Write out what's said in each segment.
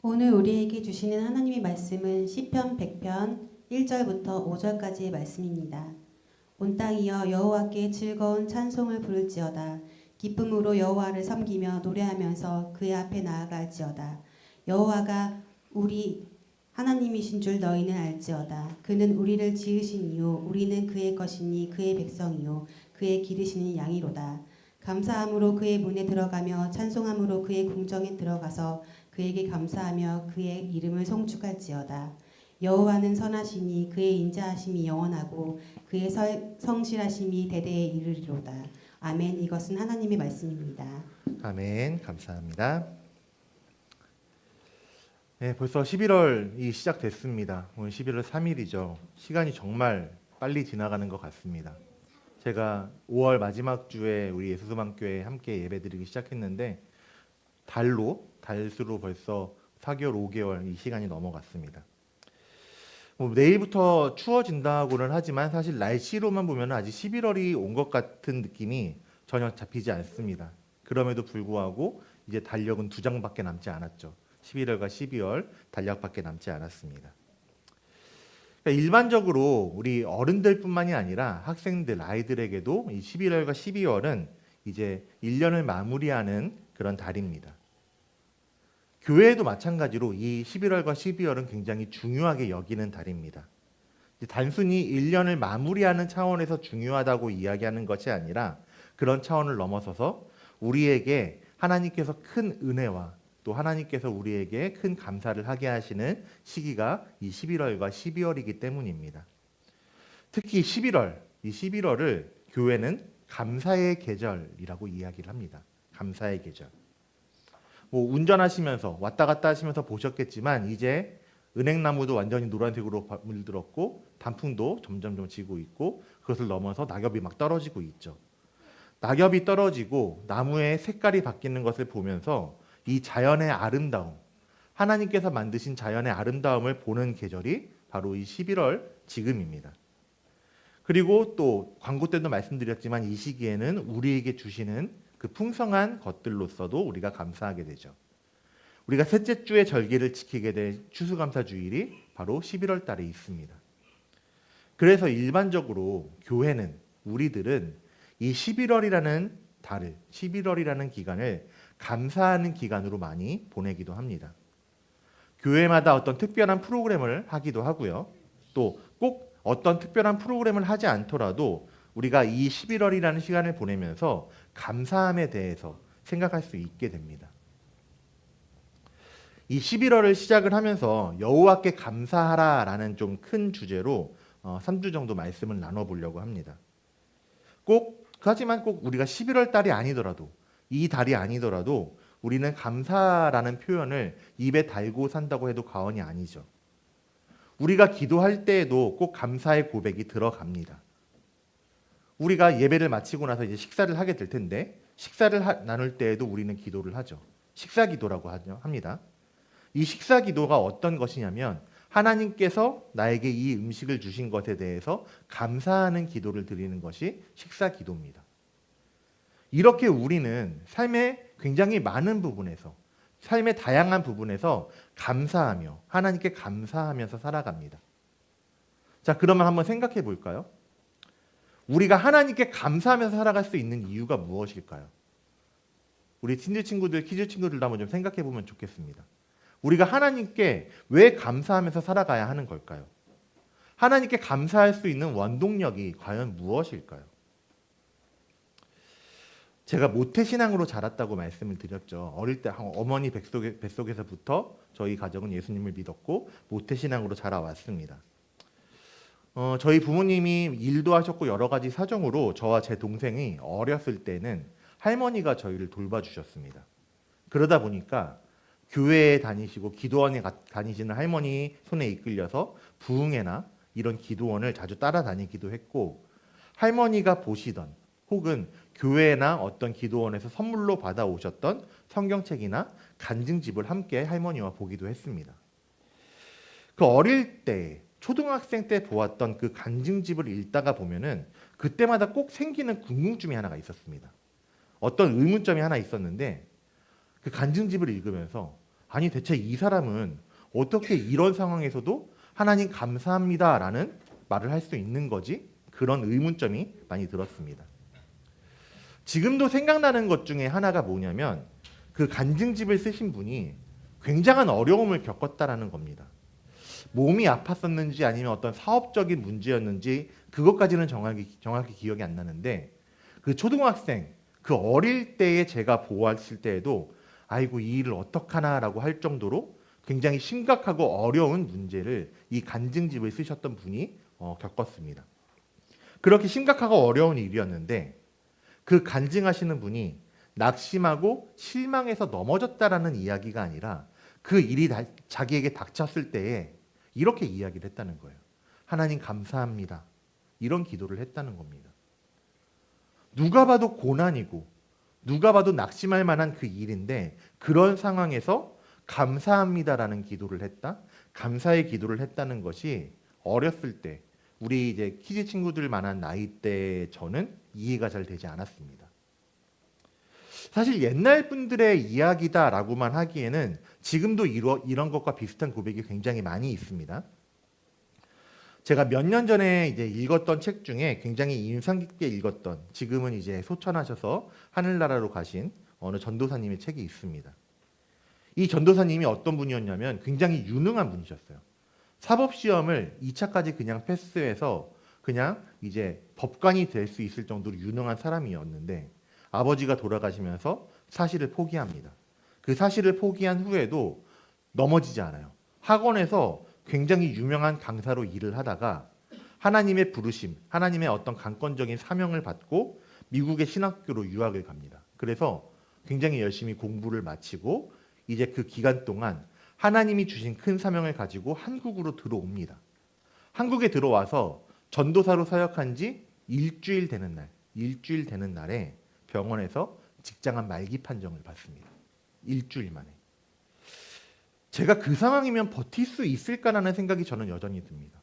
오늘 우리에게 주시는 하나님의 말씀은 시편 100편 1절부터 5절까지의 말씀입니다. 온 땅이여 여호와께 즐거운 찬송을 부를지어다. 기쁨으로 여호와를 섬기며 노래하면서 그의 앞에 나아갈지어다. 여호와가 우리 하나님이신 줄 너희는 알지어다. 그는 우리를 지으신 이요 우리는 그의 것이니 그의 백성이요 그의 기르시는 양이로다. 감사함으로 그의 문에 들어가며 찬송함으로 그의 궁정에 들어가서 그에게 감사하며 그의 이름을 송축할지어다. 여호와는 선하시니 그의 인자하심이 영원하고 그의 성실하심이 대대에 이르리로다. 아멘. 이것은 하나님의 말씀입니다. 아멘. 감사합니다. 네, 벌써 11월이 시작됐습니다. 오늘 11월 3일이죠. 시간이 정말 빨리 지나가는 것 같습니다. 제가 5월 마지막 주에 우리 예수소망교회에 함께 예배드리기 시작했는데 달수로 벌써 4개월, 5개월 이 시간이 넘어갔습니다. 내일부터 추워진다고는 하지만 사실 날씨로만 보면 아직 11월이 온 것 같은 느낌이 전혀 잡히지 않습니다. 그럼에도 불구하고 이제 달력은 2장밖에 남지 않았죠. 11월과 12월 달력밖에 남지 않았습니다. 그러니까 일반적으로 우리 어른들뿐만이 아니라 학생들, 아이들에게도 이 11월과 12월은 이제 1년을 마무리하는 그런 달입니다. 교회에도 마찬가지로 이 11월과 12월은 굉장히 중요하게 여기는 달입니다. 단순히 1년을 마무리하는 차원에서 중요하다고 이야기하는 것이 아니라 그런 차원을 넘어서서 우리에게 하나님께서 큰 은혜와 또 하나님께서 우리에게 큰 감사를 하게 하시는 시기가 이 11월과 12월이기 때문입니다. 특히 11월, 이 11월을 교회는 감사의 계절이라고 이야기를 합니다. 감사의 계절. 운전하시면서 왔다 갔다 하시면서 보셨겠지만 이제 은행나무도 완전히 노란색으로 물들었고 단풍도 점점 지고 있고 그것을 넘어서 낙엽이 막 떨어지고 있죠. 낙엽이 떨어지고 나무의 색깔이 바뀌는 것을 보면서 이 자연의 아름다움, 하나님께서 만드신 자연의 아름다움을 보는 계절이 바로 이 11월 지금입니다. 그리고 또 광고 때도 말씀드렸지만 이 시기에는 우리에게 주시는 그 풍성한 것들로서도 우리가 감사하게 되죠. 우리가 셋째 주의 절기를 지키게 될 추수감사주일이 바로 11월 달에 있습니다. 그래서 일반적으로 교회는 우리들은 이 11월이라는 달을, 11월이라는 기간을 감사하는 기간으로 많이 보내기도 합니다. 교회마다 어떤 특별한 프로그램을 하기도 하고요. 또 꼭 어떤 특별한 프로그램을 하지 않더라도 우리가 이 11월이라는 시간을 보내면서 감사함에 대해서 생각할 수 있게 됩니다. 이 11월을 시작을 하면서 여호와께 감사하라라는 좀 큰 주제로 3주 정도 말씀을 나눠보려고 합니다. 하지만 꼭 우리가 11월 달이 아니더라도 이 달이 아니더라도 우리는 감사라는 표현을 입에 달고 산다고 해도 과언이 아니죠. 우리가 기도할 때에도 꼭 감사의 고백이 들어갑니다. 우리가 예배를 마치고 나서 이제 식사를 하게 될 텐데 식사를 나눌 때에도 우리는 기도를 하죠. 식사 기도라고 합니다. 이 식사 기도가 어떤 것이냐면 하나님께서 나에게 이 음식을 주신 것에 대해서 감사하는 기도를 드리는 것이 식사 기도입니다. 이렇게 우리는 삶의 굉장히 많은 부분에서 삶의 다양한 부분에서 감사하며 하나님께 감사하면서 살아갑니다. 자, 그러면 한번 생각해 볼까요? 우리가 하나님께 감사하면서 살아갈 수 있는 이유가 무엇일까요? 우리 틴즈 친구들, 키즈 친구들도 한번 좀 생각해 보면 좋겠습니다. 우리가 하나님께 왜 감사하면서 살아가야 하는 걸까요? 하나님께 감사할 수 있는 원동력이 과연 무엇일까요? 제가 모태신앙으로 자랐다고 말씀을 드렸죠. 어릴 때 어머니 뱃속에서부터 저희 가정은 예수님을 믿었고 모태신앙으로 자라왔습니다. 저희 부모님이 일도 하셨고 여러 가지 사정으로 저와 제 동생이 어렸을 때는 할머니가 저희를 돌봐주셨습니다. 그러다 보니까 교회에 다니시고 기도원에 다니시는 할머니 손에 이끌려서 부흥회나 이런 기도원을 자주 따라다니기도 했고 할머니가 보시던 혹은 교회나 어떤 기도원에서 선물로 받아오셨던 성경책이나 간증집을 함께 할머니와 보기도 했습니다. 그 어릴 때 초등학생 때 보았던 그 간증집을 읽다가 보면은 그때마다 꼭 생기는 궁금증이 하나가 있었습니다. 어떤 의문점이 하나 있었는데 그 간증집을 읽으면서 아니 대체 이 사람은 어떻게 이런 상황에서도 하나님 감사합니다라는 말을 할 수 있는 거지? 그런 의문점이 많이 들었습니다. 지금도 생각나는 것 중에 하나가 뭐냐면 그 간증집을 쓰신 분이 굉장한 어려움을 겪었다라는 겁니다. 몸이 아팠었는지 아니면 어떤 사업적인 문제였는지 그것까지는 정확히 기억이 안 나는데 그 초등학생 그 어릴 때에 제가 보았을 때에도 아이고 이 일을 어떡하나라고 할 정도로 굉장히 심각하고 어려운 문제를 이 간증집을 쓰셨던 분이 겪었습니다. 그렇게 심각하고 어려운 일이었는데 그 간증하시는 분이 낙심하고 실망해서 넘어졌다라는 이야기가 아니라 그 일이 자기에게 닥쳤을 때에 이렇게 이야기를 했다는 거예요. 하나님 감사합니다. 이런 기도를 했다는 겁니다. 누가 봐도 고난이고 누가 봐도 낙심할 만한 그 일인데 그런 상황에서 감사합니다라는 기도를 했다. 감사의 기도를 했다는 것이 어렸을 때 우리 이제 키즈 친구들 만한 나이 때 저는 이해가 잘 되지 않았습니다. 사실 옛날 분들의 이야기다라고만 하기에는 지금도 이런 것과 비슷한 고백이 굉장히 많이 있습니다. 제가 몇 년 전에 이제 읽었던 책 중에 굉장히 인상 깊게 읽었던 지금은 이제 소천하셔서 하늘나라로 가신 어느 전도사님의 책이 있습니다. 이 전도사님이 어떤 분이었냐면 굉장히 유능한 분이셨어요. 사법시험을 2차까지 그냥 패스해서 그냥 이제 법관이 될 수 있을 정도로 유능한 사람이었는데 아버지가 돌아가시면서 사실을 포기합니다. 그 사실을 포기한 후에도 넘어지지 않아요. 학원에서 굉장히 유명한 강사로 일을 하다가 하나님의 부르심, 하나님의 어떤 강권적인 사명을 받고 미국의 신학교로 유학을 갑니다. 그래서 굉장히 열심히 공부를 마치고 이제 그 기간 동안 하나님이 주신 큰 사명을 가지고 한국으로 들어옵니다. 한국에 들어와서 전도사로 사역한 지 일주일 되는 날에 병원에서 직장암 말기 판정을 받습니다. 일주일 만에. 제가 그 상황이면 버틸 수 있을까라는 생각이 저는 여전히 듭니다.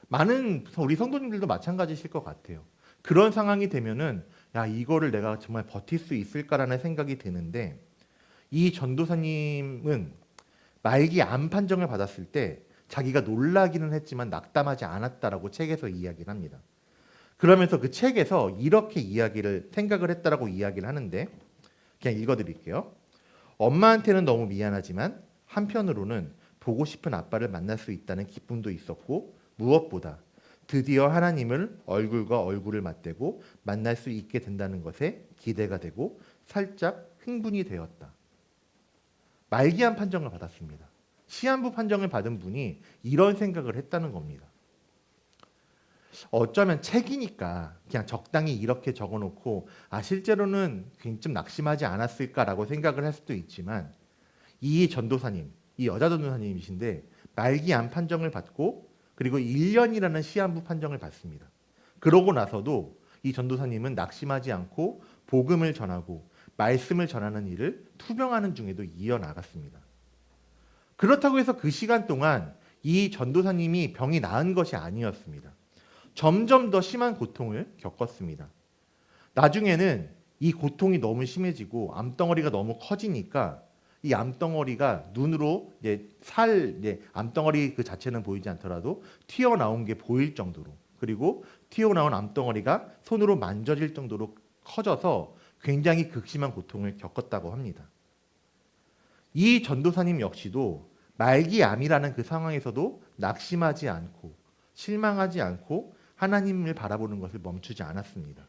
많은 우리 성도님들도 마찬가지실 것 같아요. 그런 상황이 되면은 야 이거를 내가 정말 버틸 수 있을까라는 생각이 드는데 이 전도사님은 말기 암 판정을 받았을 때 자기가 놀라기는 했지만 낙담하지 않았다라고 책에서 이야기를 합니다. 그러면서 그 책에서 이렇게 생각을 했다라고 이야기를 하는데 그냥 읽어드릴게요. 엄마한테는 너무 미안하지만 한편으로는 보고 싶은 아빠를 만날 수 있다는 기쁨도 있었고 무엇보다 드디어 하나님을 얼굴과 얼굴을 맞대고 만날 수 있게 된다는 것에 기대가 되고 살짝 흥분이 되었다. 말기암 판정을 받았습니다. 시한부 판정을 받은 분이 이런 생각을 했다는 겁니다. 어쩌면 책이니까 그냥 적당히 이렇게 적어놓고 실제로는 좀 낙심하지 않았을까라고 생각을 할 수도 있지만 이 전도사님, 이 여자 전도사님이신데 말기암 판정을 받고 그리고 1년이라는 시한부 판정을 받습니다. 그러고 나서도 이 전도사님은 낙심하지 않고 복음을 전하고 말씀을 전하는 일을 투병하는 중에도 이어나갔습니다. 그렇다고 해서 그 시간 동안 이 전도사님이 병이 나은 것이 아니었습니다. 점점 더 심한 고통을 겪었습니다. 나중에는 이 고통이 너무 심해지고 암덩어리가 너무 커지니까 이 암덩어리가 눈으로 암덩어리 그 자체는 보이지 않더라도 튀어나온 게 보일 정도로 그리고 튀어나온 암덩어리가 손으로 만져질 정도로 커져서 굉장히 극심한 고통을 겪었다고 합니다. 이 전도사님 역시도 말기암이라는 그 상황에서도 낙심하지 않고 실망하지 않고 하나님을 바라보는 것을 멈추지 않았습니다.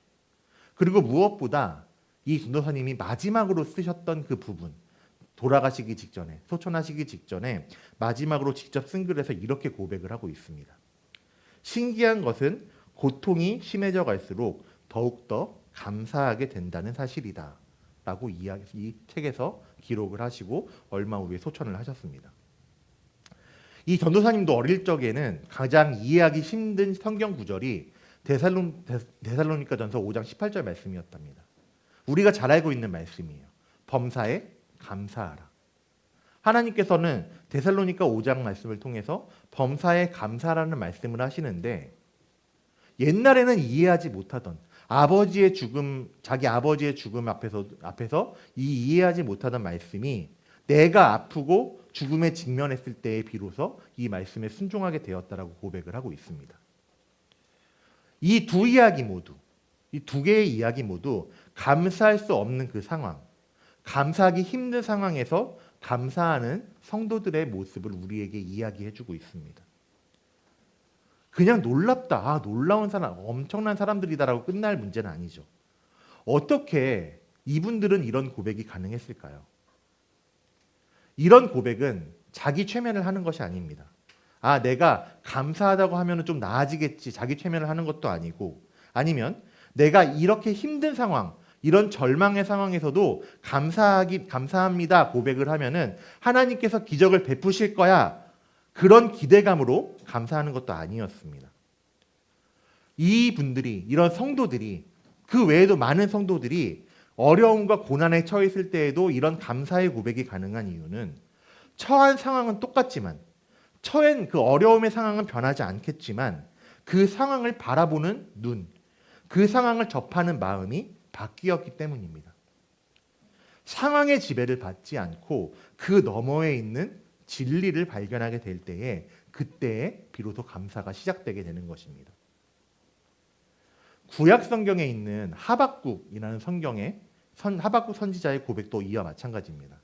그리고 무엇보다 이 전도사님이 마지막으로 쓰셨던 그 부분 돌아가시기 직전에 소천하시기 직전에 마지막으로 직접 쓴 글에서 이렇게 고백을 하고 있습니다. 신기한 것은 고통이 심해져 갈수록 더욱더 감사하게 된다는 사실이다 라고 이 책에서 기록을 하시고 얼마 후에 소천을 하셨습니다. 이 전도사님도 어릴 적에는 가장 이해하기 힘든 성경 구절이 데살로니가전서 5장 18절 말씀이었답니다. 우리가 잘 알고 있는 말씀이에요. 범사에 감사하라. 하나님께서는 데살로니가 5장 말씀을 통해서 범사에 감사라는 말씀을 하시는데 옛날에는 이해하지 못하던 자기 아버지의 죽음 앞에서 이 이해하지 못하던 말씀이 내가 아프고 죽음에 직면했을 때에 비로소 이 말씀에 순종하게 되었다라고 고백을 하고 있습니다. 이 두 이야기 모두, 이 두 개의 이야기 모두 감사할 수 없는 그 상황, 감사하기 힘든 상황에서 감사하는 성도들의 모습을 우리에게 이야기해주고 있습니다. 그냥 놀랍다, 아, 놀라운 사람, 엄청난 사람들이다라고 끝날 문제는 아니죠. 어떻게 이분들은 이런 고백이 가능했을까요? 이런 고백은 자기 최면을 하는 것이 아닙니다. 아, 내가 감사하다고 하면 좀 나아지겠지, 자기 최면을 하는 것도 아니고, 아니면 내가 이렇게 힘든 상황, 이런 절망의 상황에서도 감사합니다 고백을 하면은 하나님께서 기적을 베푸실 거야, 그런 기대감으로 감사하는 것도 아니었습니다. 이분들이, 이런 성도들이, 그 외에도 많은 성도들이 어려움과 고난에 처했을 때에도 이런 감사의 고백이 가능한 이유는 처한 상황은 똑같지만, 처한 그 어려움의 상황은 변하지 않겠지만 그 상황을 바라보는 눈, 그 상황을 접하는 마음이 바뀌었기 때문입니다. 상황의 지배를 받지 않고 그 너머에 있는 진리를 발견하게 될 때에, 그때에 비로소 감사가 시작되게 되는 것입니다. 구약 성경에 있는 하박국이라는 성경의 하박국 선지자의 고백도 이와 마찬가지입니다.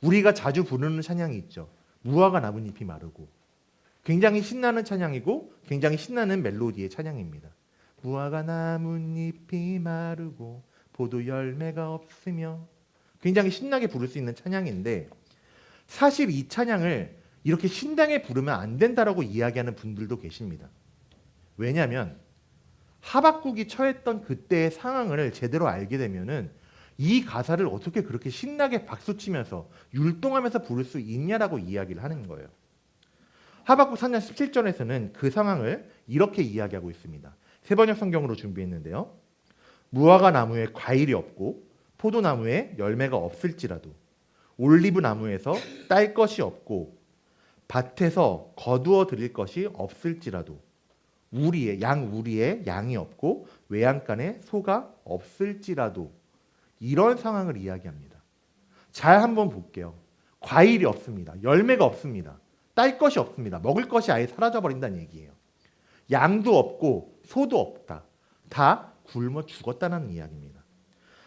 우리가 자주 부르는 찬양이 있죠. 무화과 나뭇잎이 마르고. 굉장히 신나는 찬양이고 굉장히 신나는 멜로디의 찬양입니다. 무화과 나뭇잎이 마르고 포도 열매가 없으며, 굉장히 신나게 부를 수 있는 찬양인데, 사실 이 찬양을 이렇게 신나게 부르면 안 된다라고 이야기하는 분들도 계십니다. 왜냐하면 하박국이 처했던 그때의 상황을 제대로 알게 되면은 이 가사를 어떻게 그렇게 신나게 박수치면서 율동하면서 부를 수 있냐라고 이야기를 하는 거예요. 하박국 4장 17절에서는 그 상황을 이렇게 이야기하고 있습니다. 세번역 성경으로 준비했는데요. 무화과 나무에 과일이 없고 포도나무에 열매가 없을지라도, 올리브 나무에서 딸 것이 없고 밭에서 거두어 드릴 것이 없을지라도, 양 우리에 양이 없고 외양간에 소가 없을지라도, 이런 상황을 이야기합니다. 잘 한번 볼게요. 과일이 없습니다. 열매가 없습니다. 딸 것이 없습니다. 먹을 것이 아예 사라져버린다는 얘기예요. 양도 없고 소도 없다. 다 굶어 죽었다는 이야기입니다.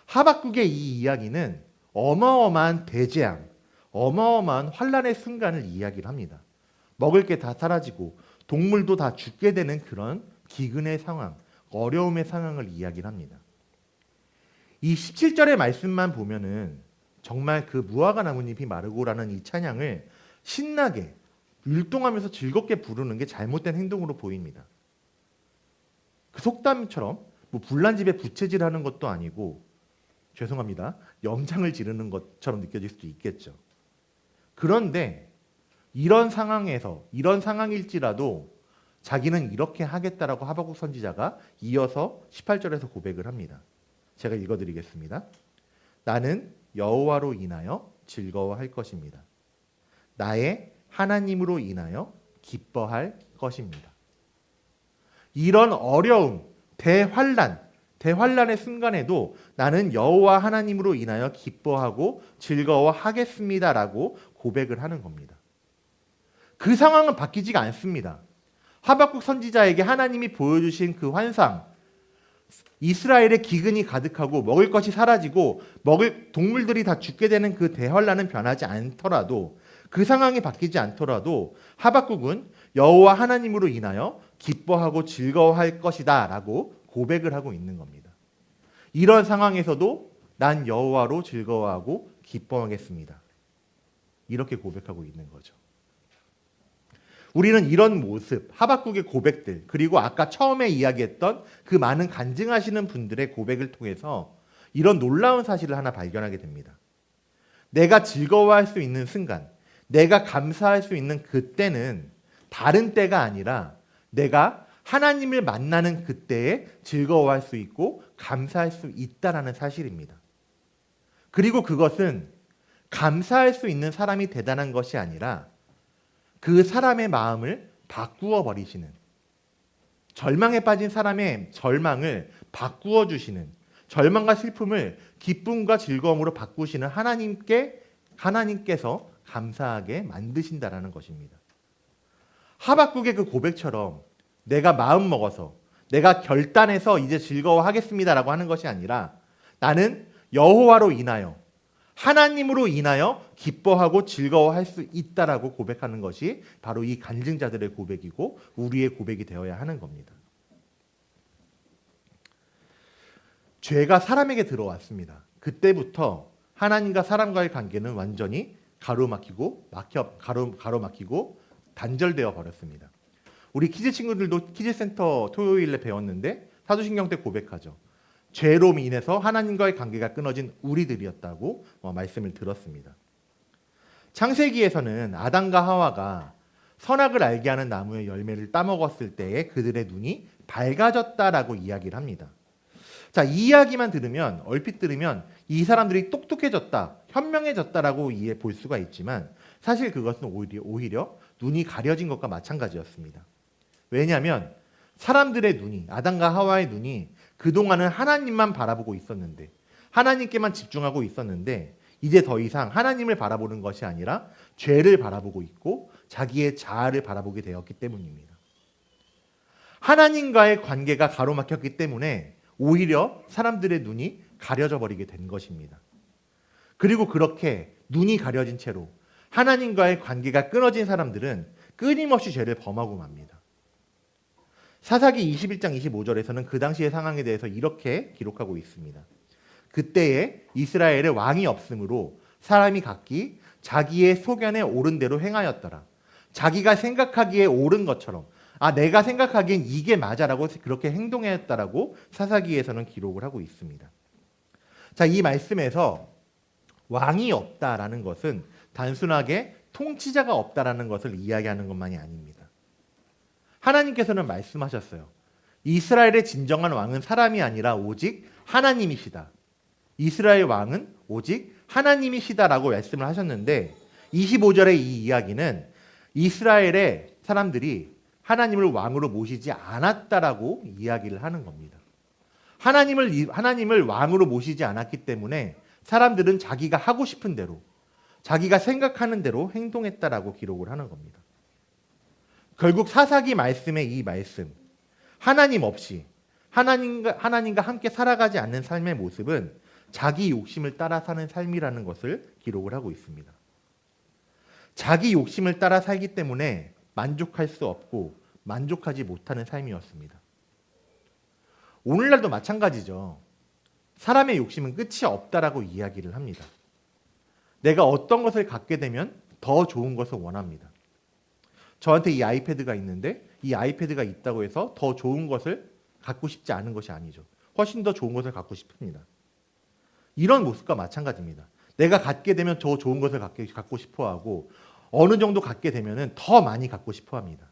하박국의 이 이야기는 어마어마한 대재앙, 어마어마한 환란의 순간을 이야기를 합니다. 먹을 게 다 사라지고 동물도 다 죽게 되는 그런 기근의 상황, 어려움의 상황을 이야기를 합니다. 이 17절의 말씀만 보면은 정말 그 무화과 나뭇잎이 마르고라는 이 찬양을 신나게 율동하면서 즐겁게 부르는 게 잘못된 행동으로 보입니다. 그 속담처럼 뭐 불난집에 부채질하는 것도 아니고, 죄송합니다, 염장을 지르는 것처럼 느껴질 수도 있겠죠. 그런데 이런 상황에서, 이런 상황일지라도 자기는 이렇게 하겠다라고 하박국 선지자가 이어서 18절에서 고백을 합니다. 제가 읽어드리겠습니다. 나는 여호와로 인하여 즐거워할 것입니다. 나의 하나님으로 인하여 기뻐할 것입니다. 이런 어려움, 대환란의 순간에도 나는 여호와 하나님으로 인하여 기뻐하고 즐거워하겠습니다라고 고백을 하는 겁니다. 그 상황은 바뀌지가 않습니다. 하박국 선지자에게 하나님이 보여주신 그 환상, 이스라엘의 기근이 가득하고 먹을 것이 사라지고 먹을 동물들이 다 죽게 되는 그 대환란은 변하지 않더라도, 그 상황이 바뀌지 않더라도 하박국은 여호와 하나님으로 인하여 기뻐하고 즐거워할 것이다 라고 고백을 하고 있는 겁니다. 이런 상황에서도 난 여호와로 즐거워하고 기뻐하겠습니다. 이렇게 고백하고 있는 거죠. 우리는 이런 모습, 하박국의 고백들, 그리고 아까 처음에 이야기했던 그 많은 간증하시는 분들의 고백을 통해서 이런 놀라운 사실을 하나 발견하게 됩니다. 내가 즐거워할 수 있는 순간, 내가 감사할 수 있는 그때는 다른 때가 아니라 내가 하나님을 만나는 그때에 즐거워할 수 있고 감사할 수 있다라는 사실입니다. 그리고 그것은 감사할 수 있는 사람이 대단한 것이 아니라 그 사람의 마음을 바꾸어 버리시는, 절망에 빠진 사람의 절망을 바꾸어 주시는, 절망과 슬픔을 기쁨과 즐거움으로 바꾸시는 하나님께 하나님께서 감사하게 만드신다라는 것입니다. 하박국의 그 고백처럼 내가 마음 먹어서 내가 결단해서 이제 즐거워하겠습니다라고 하는 것이 아니라 나는 여호와로 인하여 하나님으로 인하여 기뻐하고 즐거워할 수 있다라고 고백하는 것이 바로 이 간증자들의 고백이고 우리의 고백이 되어야 하는 겁니다. 죄가 사람에게 들어왔습니다. 그때부터 하나님과 사람과의 관계는 완전히 가로막히고 단절되어 버렸습니다. 우리 키즈 친구들도 키즈센터 토요일에 배웠는데 사도신경 때 고백하죠. 죄로 인해서 하나님과의 관계가 끊어진 우리들이었다고 말씀을 들었습니다. 창세기에서는 아담과 하와가 선악을 알게 하는 나무의 열매를 따먹었을 때에 그들의 눈이 밝아졌다라고 이야기를 합니다. 자, 이 이야기만 들으면 얼핏 들으면 이 사람들이 똑똑해졌다, 현명해졌다라고 볼 수가 있지만 사실 그것은 오히려 눈이 가려진 것과 마찬가지였습니다. 왜냐하면 사람들의 눈이, 아담과 하와의 눈이 그동안은 하나님만 바라보고 있었는데, 하나님께만 집중하고 있었는데 이제 더 이상 하나님을 바라보는 것이 아니라 죄를 바라보고 있고 자기의 자아를 바라보게 되었기 때문입니다. 하나님과의 관계가 가로막혔기 때문에 오히려 사람들의 눈이 가려져 버리게 된 것입니다. 그리고 그렇게 눈이 가려진 채로 하나님과의 관계가 끊어진 사람들은 끊임없이 죄를 범하고 맙니다. 사사기 21장 25절에서는 그 당시의 상황에 대해서 이렇게 기록하고 있습니다. 그때에 이스라엘에 왕이 없으므로 사람이 각기 자기의 소견에 옳은 대로 행하였더라. 자기가 생각하기에 옳은 것처럼 내가 생각하기엔 이게 맞아라고 그렇게 행동했다라고 사사기에서는 기록을 하고 있습니다. 자, 이 말씀에서 왕이 없다라는 것은 단순하게 통치자가 없다라는 것을 이야기하는 것만이 아닙니다. 하나님께서는 말씀하셨어요. 이스라엘의 진정한 왕은 사람이 아니라 오직 하나님이시다. 이스라엘 왕은 오직 하나님이시다라고 말씀을 하셨는데 25절의 이 이야기는 이스라엘의 사람들이 하나님을 왕으로 모시지 않았다라고 이야기를 하는 겁니다. 하나님을 왕으로 모시지 않았기 때문에 사람들은 자기가 하고 싶은 대로, 자기가 생각하는 대로 행동했다라고 기록을 하는 겁니다. 결국 사사기 말씀의 이 말씀, 하나님 없이 하나님과 함께 살아가지 않는 삶의 모습은 자기 욕심을 따라 사는 삶이라는 것을 기록을 하고 있습니다. 자기 욕심을 따라 살기 때문에 만족할 수 없고 만족하지 못하는 삶이었습니다. 오늘날도 마찬가지죠. 사람의 욕심은 끝이 없다라고 이야기를 합니다. 내가 어떤 것을 갖게 되면 더 좋은 것을 원합니다. 저한테 이 아이패드가 있는데 이 아이패드가 있다고 해서 더 좋은 것을 갖고 싶지 않은 것이 아니죠. 훨씬 더 좋은 것을 갖고 싶습니다. 이런 모습과 마찬가지입니다. 내가 갖게 되면 더 좋은 것을 갖고 싶어하고 어느 정도 갖게 되면 더 많이 갖고 싶어합니다.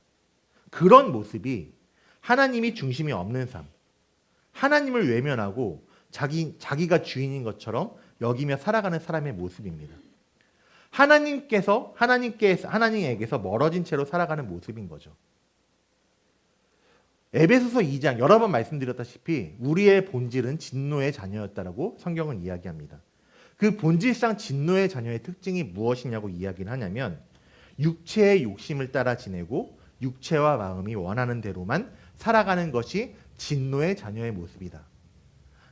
그런 모습이 하나님이 중심이 없는 삶, 하나님을 외면하고 자기가 주인인 것처럼 여기며 살아가는 사람의 모습입니다. 하나님에게서 멀어진 채로 살아가는 모습인 거죠. 에베소서 2장 여러 번 말씀드렸다시피 우리의 본질은 진노의 자녀였다라고 성경은 이야기합니다. 그 본질상 진노의 자녀의 특징이 무엇이냐고 이야기를 하냐면 육체의 욕심을 따라 지내고 육체와 마음이 원하는 대로만 살아가는 것이 진노의 자녀의 모습이다.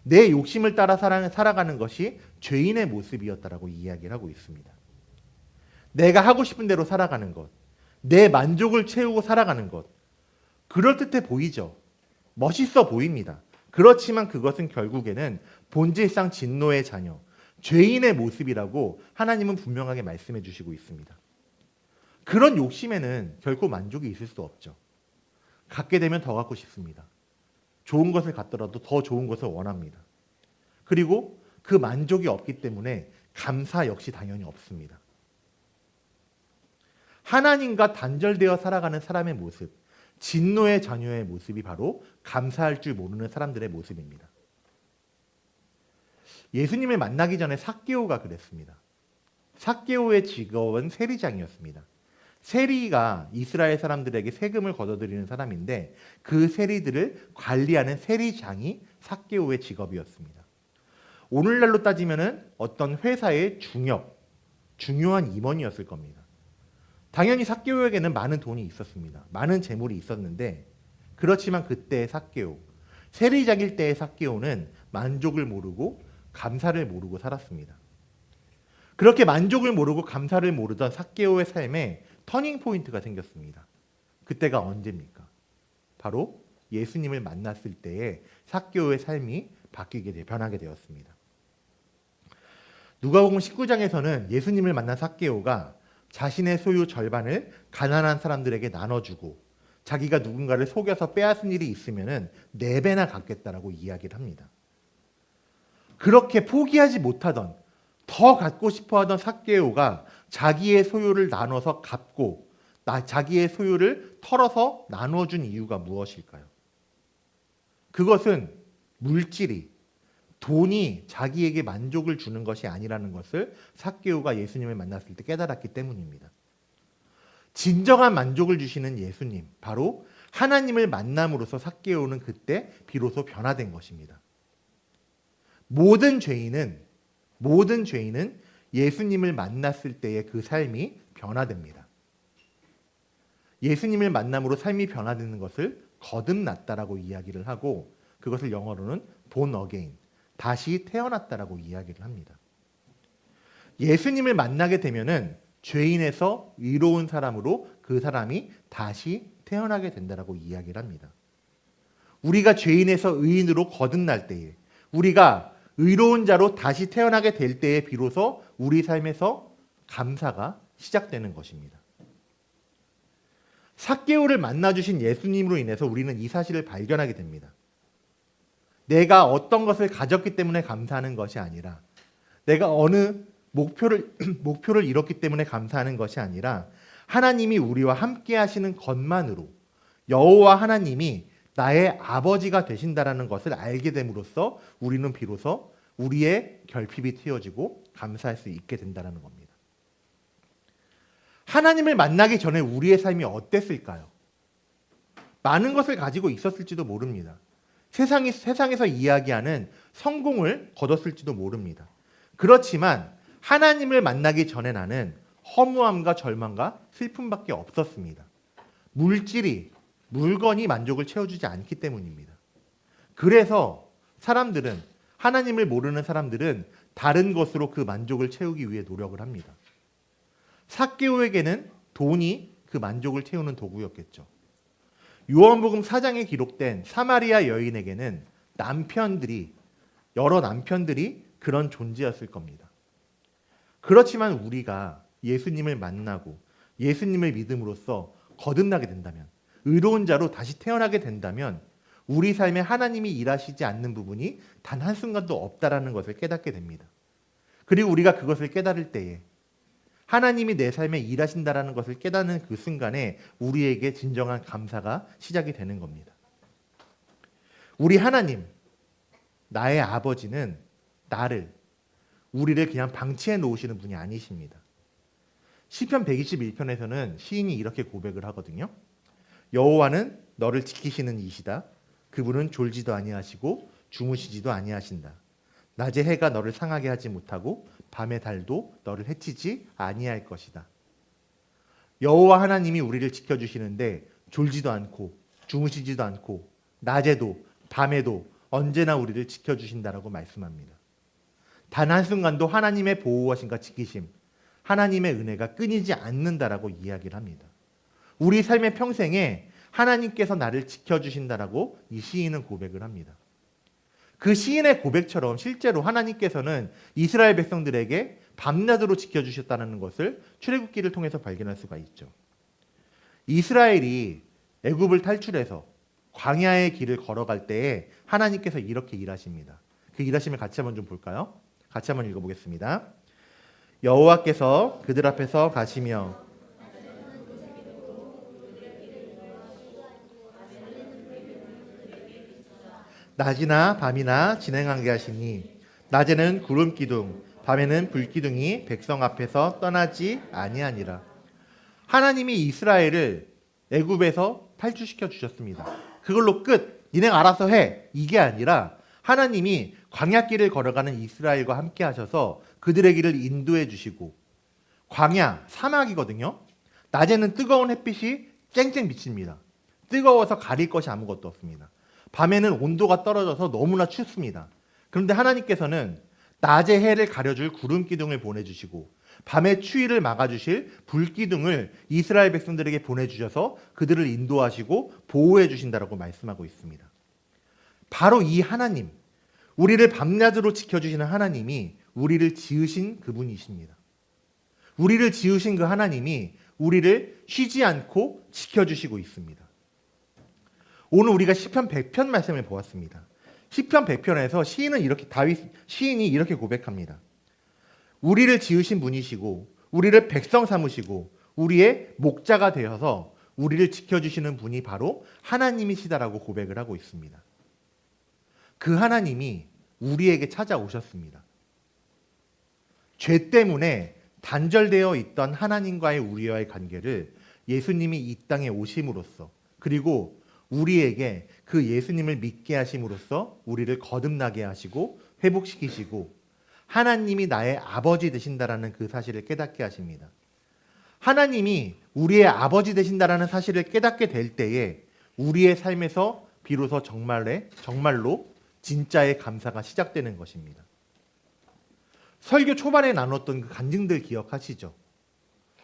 내 욕심을 따라 살아가는 것이 죄인의 모습이었다라고 이야기를 하고 있습니다. 내가 하고 싶은 대로 살아가는 것, 내 만족을 채우고 살아가는 것, 그럴듯해 보이죠. 멋있어 보입니다. 그렇지만 그것은 결국에는 본질상 진노의 자녀, 죄인의 모습이라고 하나님은 분명하게 말씀해 주시고 있습니다. 그런 욕심에는 결코 만족이 있을 수 없죠. 갖게 되면 더 갖고 싶습니다. 좋은 것을 갖더라도 더 좋은 것을 원합니다. 그리고 그 만족이 없기 때문에 감사 역시 당연히 없습니다. 하나님과 단절되어 살아가는 사람의 모습, 진노의 자녀의 모습이 바로 감사할 줄 모르는 사람들의 모습입니다. 예수님을 만나기 전에 삭개오가 그랬습니다. 삭개오의 직업은 세리장이었습니다. 세리가 이스라엘 사람들에게 세금을 걷어들이는 사람인데 그 세리들을 관리하는 세리장이 삭개오의 직업이었습니다. 오늘날로 따지면은 어떤 회사의 중업, 중요한 임원이었을 겁니다. 당연히 삭개오에게는 많은 돈이 있었습니다. 많은 재물이 있었는데 그렇지만 그때의 삭개오, 세리장일 때의 삭개오는 만족을 모르고 감사를 모르고 살았습니다. 그렇게 만족을 모르고 감사를 모르던 삭개오의 삶에 터닝 포인트가 생겼습니다. 그때가 언제입니까? 바로 예수님을 만났을 때에 삭개오의 삶이 변하게 되었습니다. 누가복음 19장에서는 예수님을 만난 삭개오가 자신의 소유 절반을 가난한 사람들에게 나눠주고 자기가 누군가를 속여서 빼앗은 일이 있으면 4배나 갚겠다라고 이야기를 합니다. 그렇게 포기하지 못하던, 더 갖고 싶어하던 삭개오가 자기의 소유를 나눠서 갚고 자기의 소유를 털어서 나눠준 이유가 무엇일까요? 그것은 물질이, 돈이 자기에게 만족을 주는 것이 아니라는 것을 삭개오가 예수님을 만났을 때 깨달았기 때문입니다. 진정한 만족을 주시는 예수님, 바로 하나님을 만남으로써 삭개오는 그때 비로소 변화된 것입니다. 모든 죄인은 예수님을 만났을 때의 그 삶이 변화됩니다. 예수님을 만남으로 삶이 변화되는 것을 거듭났다라고 이야기를 하고 그것을 영어로는 born again, 다시 태어났다라고 이야기를 합니다. 예수님을 만나게 되면은 죄인에서 의로운 사람으로 그 사람이 다시 태어나게 된다라고 이야기를 합니다. 우리가 죄인에서 의인으로 거듭날 때에, 우리가 의로운 자로 다시 태어나게 될 때에 비로소 우리 삶에서 감사가 시작되는 것입니다. 삭개오를 만나주신 예수님으로 인해서 우리는 이 사실을 발견하게 됩니다. 내가 어떤 것을 가졌기 때문에 감사하는 것이 아니라, 내가 어느 목표를 이뤘기 때문에 감사하는 것이 아니라, 하나님이 우리와 함께 하시는 것만으로 여호와 하나님이 나의 아버지가 되신다라는 것을 알게 됨으로써 우리는 비로소 우리의 결핍이 틔어지고 감사할 수 있게 된다는 겁니다. 하나님을 만나기 전에 우리의 삶이 어땠을까요? 많은 것을 가지고 있었을지도 모릅니다. 세상에서 이야기하는 성공을 거뒀을지도 모릅니다. 그렇지만 하나님을 만나기 전에 나는 허무함과 절망과 슬픔밖에 없었습니다. 물건이 만족을 채워주지 않기 때문입니다. 그래서 하나님을 모르는 사람들은 다른 것으로 그 만족을 채우기 위해 노력을 합니다. 삭개오에게는 돈이 그 만족을 채우는 도구였겠죠. 요한복음 4장에 기록된 사마리아 여인에게는 여러 남편들이 그런 존재였을 겁니다. 그렇지만 우리가 예수님을 만나고 예수님을 믿음으로써 거듭나게 된다면, 의로운 자로 다시 태어나게 된다면 우리 삶에 하나님이 일하시지 않는 부분이 단 한순간도 없다라는 것을 깨닫게 됩니다. 그리고 우리가 그것을 깨달을 때에 하나님이 내 삶에 일하신다라는 것을 깨닫는 그 순간에 우리에게 진정한 감사가 시작이 되는 겁니다. 우리 하나님, 나의 아버지는 우리를 그냥 방치해 놓으시는 분이 아니십니다. 시편 121편에서는 시인이 이렇게 고백을 하거든요. 여호와는 너를 지키시는 이시다. 그분은 졸지도 아니하시고 주무시지도 아니하신다. 낮의 해가 너를 상하게 하지 못하고 밤의 달도 너를 해치지 아니할 것이다. 여호와 하나님이 우리를 지켜주시는데 졸지도 않고 주무시지도 않고 낮에도 밤에도 언제나 우리를 지켜주신다라고 말씀합니다. 단 한순간도 하나님의 보호하심과 지키심, 하나님의 은혜가 끊이지 않는다라고 이야기를 합니다. 우리 삶의 평생에 하나님께서 나를 지켜주신다라고 이 시인은 고백을 합니다. 그 시인의 고백처럼 실제로 하나님께서는 이스라엘 백성들에게 밤낮으로 지켜주셨다는 것을 출애굽기를 통해서 발견할 수가 있죠. 이스라엘이 애굽을 탈출해서 광야의 길을 걸어갈 때에 하나님께서 이렇게 일하십니다. 그 일하심을 같이 한번 좀 볼까요? 같이 한번 읽어보겠습니다. 여호와께서 그들 앞에서 가시며 낮이나 밤이나 진행하게 하시니 낮에는 구름 기둥, 밤에는 불 기둥이 백성 앞에서 떠나지 아니하니라. 하나님이 이스라엘을 애굽에서 탈출시켜 주셨습니다. 그걸로 끝, 니네 알아서 해, 이게 아니라 하나님이 광야길을 걸어가는 이스라엘과 함께 하셔서 그들의 길을 인도해 주시고 광야, 사막이거든요. 낮에는 뜨거운 햇빛이 쨍쨍 비칩니다. 뜨거워서 가릴 것이 아무것도 없습니다. 밤에는 온도가 떨어져서 너무나 춥습니다. 그런데 하나님께서는 낮에 해를 가려줄 구름 기둥을 보내주시고 밤의 추위를 막아주실 불 기둥을 이스라엘 백성들에게 보내주셔서 그들을 인도하시고 보호해 주신다라고 말씀하고 있습니다. 바로 이 하나님, 우리를 밤낮으로 지켜주시는 하나님이 우리를 지으신 그분이십니다. 우리를 지으신 그 하나님이 우리를 쉬지 않고 지켜주시고 있습니다. 오늘 우리가 시편 100편 말씀을 보았습니다. 시편 100편에서 시인이 이렇게 고백합니다. 우리를 지으신 분이시고 우리를 백성 삼으시고 우리의 목자가 되어서 우리를 지켜주시는 분이 바로 하나님이시다라고 고백을 하고 있습니다. 그 하나님이 우리에게 찾아오셨습니다. 죄 때문에 단절되어 있던 하나님과의 우리와의 관계를 예수님이 이 땅에 오심으로써 그리고 우리에게 그 예수님을 믿게 하심으로써 우리를 거듭나게 하시고 회복시키시고 하나님이 나의 아버지 되신다라는 그 사실을 깨닫게 하십니다. 하나님이 우리의 아버지 되신다라는 사실을 깨닫게 될 때에 우리의 삶에서 비로소 정말로 진짜의 감사가 시작되는 것입니다. 설교 초반에 나눴던 그 간증들 기억하시죠?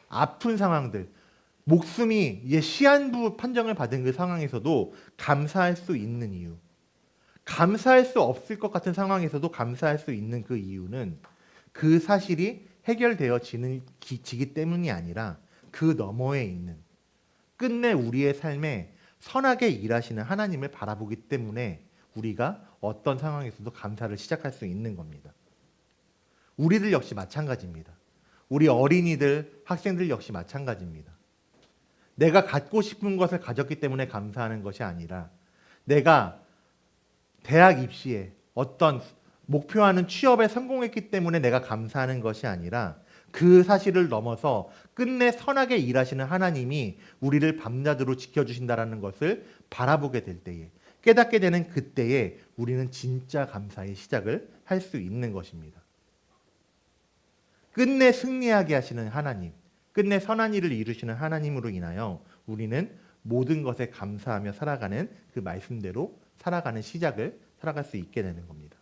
아픈 상황들, 목숨이 시한부 판정을 받은 그 상황에서도 감사할 수 있는 이유, 감사할 수 없을 것 같은 상황에서도 감사할 수 있는 그 이유는 그 사실이 해결되어지기 때문이 아니라 그 너머에 있는 끝내 우리의 삶에 선하게 일하시는 하나님을 바라보기 때문에 우리가 어떤 상황에서도 감사를 시작할 수 있는 겁니다. 우리들 역시 마찬가지입니다. 우리 어린이들, 학생들 역시 마찬가지입니다. 내가 갖고 싶은 것을 가졌기 때문에 감사하는 것이 아니라 내가 대학 입시에 어떤 목표하는 취업에 성공했기 때문에 내가 감사하는 것이 아니라 그 사실을 넘어서 끝내 선하게 일하시는 하나님이 우리를 밤낮으로 지켜주신다는 것을 바라보게 될 때에 깨닫게 되는 그때에 우리는 진짜 감사의 시작을 할 수 있는 것입니다. 끝내 승리하게 하시는 하나님, 끝내 선한 일을 이루시는 하나님으로 인하여 우리는 모든 것에 감사하며 살아가는 그 말씀대로 살아가는 시작을 살아갈 수 있게 되는 겁니다.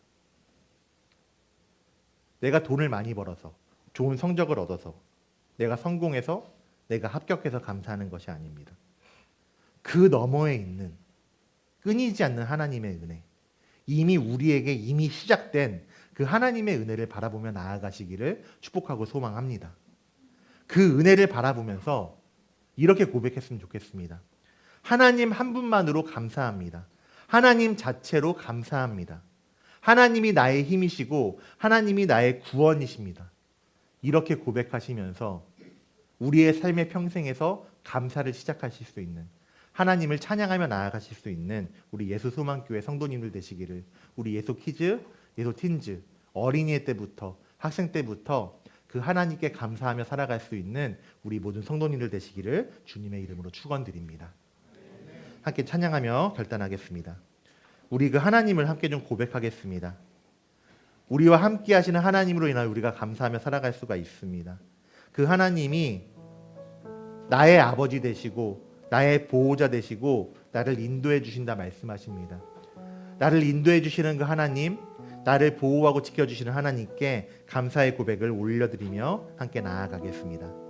내가 돈을 많이 벌어서 좋은 성적을 얻어서 내가 성공해서 내가 합격해서 감사하는 것이 아닙니다. 그 너머에 있는 끊이지 않는 하나님의 은혜, 이미 우리에게 이미 시작된 그 하나님의 은혜를 바라보며 나아가시기를 축복하고 소망합니다. 그 은혜를 바라보면서 이렇게 고백했으면 좋겠습니다. 하나님 한 분만으로 감사합니다. 하나님 자체로 감사합니다. 하나님이 나의 힘이시고 하나님이 나의 구원이십니다. 이렇게 고백하시면서 우리의 삶의 평생에서 감사를 시작하실 수 있는, 하나님을 찬양하며 나아가실 수 있는 우리 예수소망교회 성도님들 되시기를, 우리 예수키즈, 예수틴즈 어린이 때부터 학생 때부터 그 하나님께 감사하며 살아갈 수 있는 우리 모든 성도님들 되시기를 주님의 이름으로 축원드립니다. 함께 찬양하며 결단하겠습니다. 우리 그 하나님을 함께 좀 고백하겠습니다. 우리와 함께 하시는 하나님으로 인하여 우리가 감사하며 살아갈 수가 있습니다. 그 하나님이 나의 아버지 되시고 나의 보호자 되시고 나를 인도해 주신다 말씀하십니다. 나를 인도해 주시는 그 하나님, 나를 보호하고 지켜주시는 하나님께 감사의 고백을 올려드리며 함께 나아가겠습니다.